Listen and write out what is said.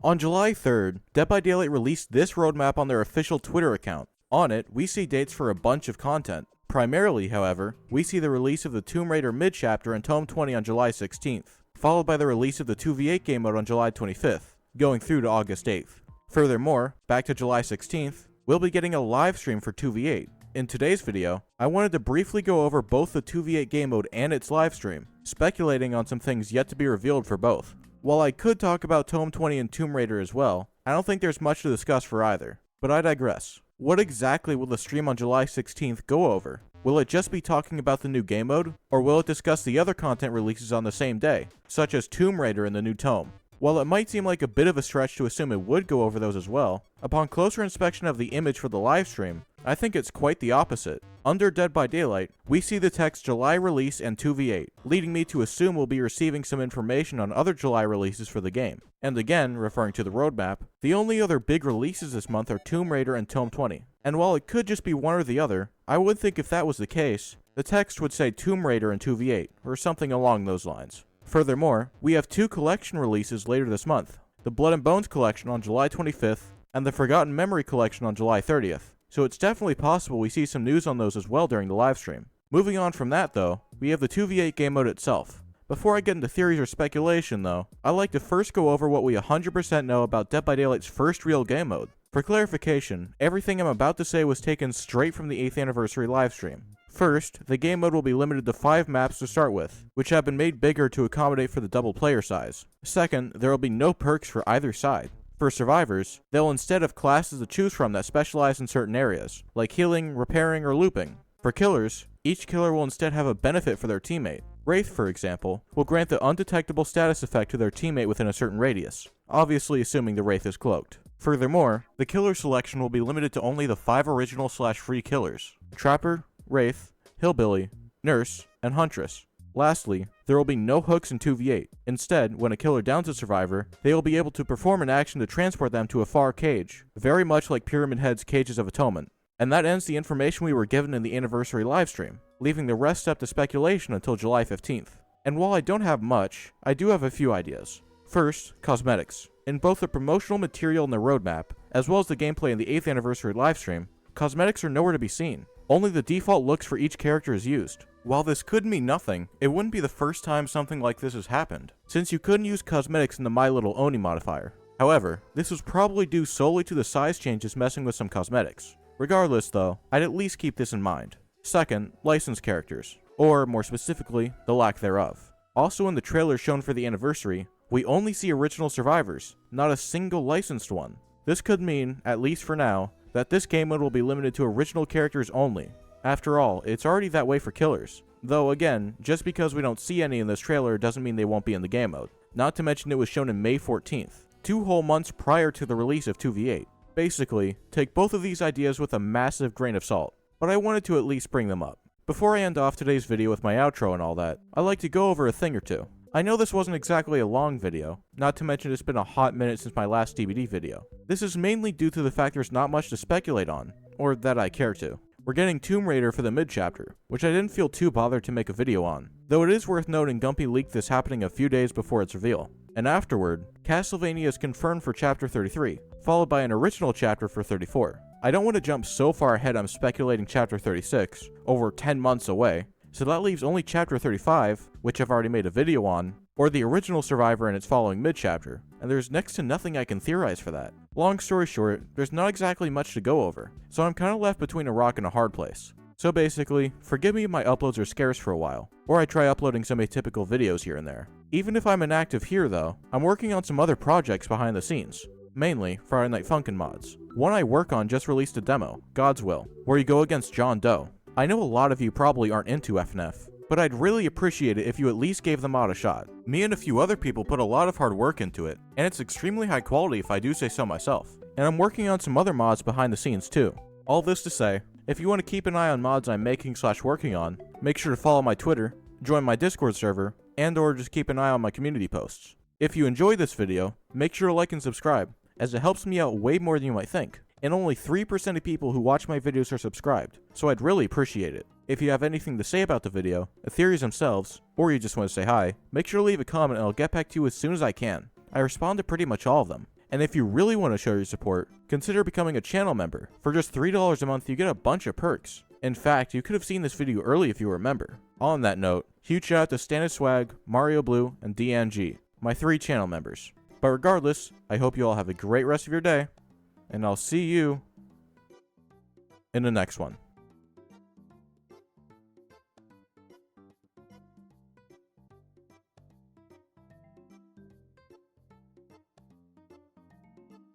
On July 3rd, Dead by Daylight released this roadmap on their official Twitter account. On it, we see dates for a bunch of content. Primarily, however, we see the release of the Tomb Raider mid-chapter and Tome 20 on July 16th, followed by the release of the 2v8 game mode on July 25th, going through to August 8th. Furthermore, back to July 16th, we'll be getting a live stream for 2v8. In today's video, I wanted to briefly go over both the 2v8 game mode and its live stream, speculating on some things yet to be revealed for both. While I could talk about Tome 20 and Tomb Raider as well, I don't think there's much to discuss for either. But I digress. What exactly will the stream on July 16th go over? Will it just be talking about the new game mode, or will it discuss the other content releases on the same day, such as Tomb Raider and the new Tome? While it might seem like a bit of a stretch to assume it would go over those as well, upon closer inspection of the image for the livestream, I think it's quite the opposite. Under Dead by Daylight, we see the text July release and 2v8, leading me to assume we'll be receiving some information on other July releases for the game. And again, referring to the roadmap, the only other big releases this month are Tomb Raider and Tome 20. And while it could just be one or the other, I would think if that was the case, the text would say Tomb Raider and 2v8, or something along those lines. Furthermore, we have two collection releases later this month, the Blood and Bones collection on July 25th, and the Forgotten Memory collection on July 30th, so it's definitely possible we see some news on those as well during the livestream. Moving on from that though, we have the 2v8 game mode itself. Before I get into theories or speculation though, I'd like to first go over what we 100% know about Dead by Daylight's first real game mode. For clarification, everything I'm about to say was taken straight from the 8th anniversary livestream. First, the game mode will be limited to 5 maps to start with, which have been made bigger to accommodate for the double player size. Second, there will be no perks for either side. For survivors, they'll instead have classes to choose from that specialize in certain areas, like healing, repairing, or looping. For killers, each killer will instead have a benefit for their teammate. Wraith, for example, will grant the undetectable status effect to their teammate within a certain radius, obviously assuming the Wraith is cloaked. Furthermore, the killer selection will be limited to only the 5 original/free killers: Trapper, Wraith, Hillbilly, Nurse, and Huntress. Lastly, there will be no hooks in 2v8. Instead, when a killer downs a survivor, they will be able to perform an action to transport them to a far cage, very much like Pyramid Head's Cages of Atonement. And that ends the information we were given in the anniversary livestream, leaving the rest up to speculation until July 15th. And while I don't have much, I do have a few ideas. First, cosmetics. In both the promotional material and the roadmap, as well as the gameplay in the 8th anniversary livestream, cosmetics are nowhere to be seen. Only the default looks for each character is used. While this could mean nothing, it wouldn't be the first time something like this has happened, since you couldn't use cosmetics in the My Little Oni modifier. However, this was probably due solely to the size changes messing with some cosmetics. Regardless though, I'd at least keep this in mind. Second, licensed characters, or more specifically, the lack thereof. Also in the trailer shown for the anniversary, we only see original survivors, not a single licensed one. This could mean, at least for now, that this game mode will be limited to original characters only. After all, it's already that way for killers. Though again, just because we don't see any in this trailer doesn't mean they won't be in the game mode. Not to mention it was shown in May 14th, 2 whole months prior to the release of 2v8. Basically, take both of these ideas with a massive grain of salt, but I wanted to at least bring them up. Before I end off today's video with my outro and all that, I'd like to go over a thing or two. I know this wasn't exactly a long video, not to mention it's been a hot minute since my last DVD video. This is mainly due to the fact there's not much to speculate on, or that I care to. We're getting Tomb Raider for the mid-chapter, which I didn't feel too bothered to make a video on, though it is worth noting Gumpy leaked this happening a few days before its reveal. And afterward, Castlevania is confirmed for Chapter 33, followed by an original chapter for 34. I don't want to jump so far ahead I'm speculating Chapter 36, over 10 months away, so that leaves only Chapter 35, which I've already made a video on, or the original Survivor and its following mid-chapter, and there's next to nothing I can theorize for that. Long story short, there's not exactly much to go over, so I'm kinda left between a rock and a hard place. So basically, forgive me if my uploads are scarce for a while, or I try uploading some atypical videos here and there. Even if I'm inactive here though, I'm working on some other projects behind the scenes. Mainly, Friday Night Funkin' mods. One I work on just released a demo, God's Will, where you go against John Doe. I know a lot of you probably aren't into FNF, but I'd really appreciate it if you at least gave the mod a shot. Me and a few other people put a lot of hard work into it, and it's extremely high quality if I do say so myself. And I'm working on some other mods behind the scenes too. All this to say, if you want to keep an eye on mods I'm making/working on, make sure to follow my Twitter, join my Discord server, and or just keep an eye on my community posts. If you enjoyed this video, make sure to like and subscribe, as it helps me out way more than you might think. And only 3% of people who watch my videos are subscribed, so I'd really appreciate it. If you have anything to say about the video, the theories themselves, or you just want to say hi, make sure to leave a comment and I'll get back to you as soon as I can. I respond to pretty much all of them. And if you really want to show your support, consider becoming a channel member. For just $3 a month, you get a bunch of perks. In fact, you could have seen this video early if you were a member. On that note, huge shout out to Stannis Swag, Mario Blue, and DNG, my 3 channel members. But regardless, I hope you all have a great rest of your day, and I'll see you in the next one.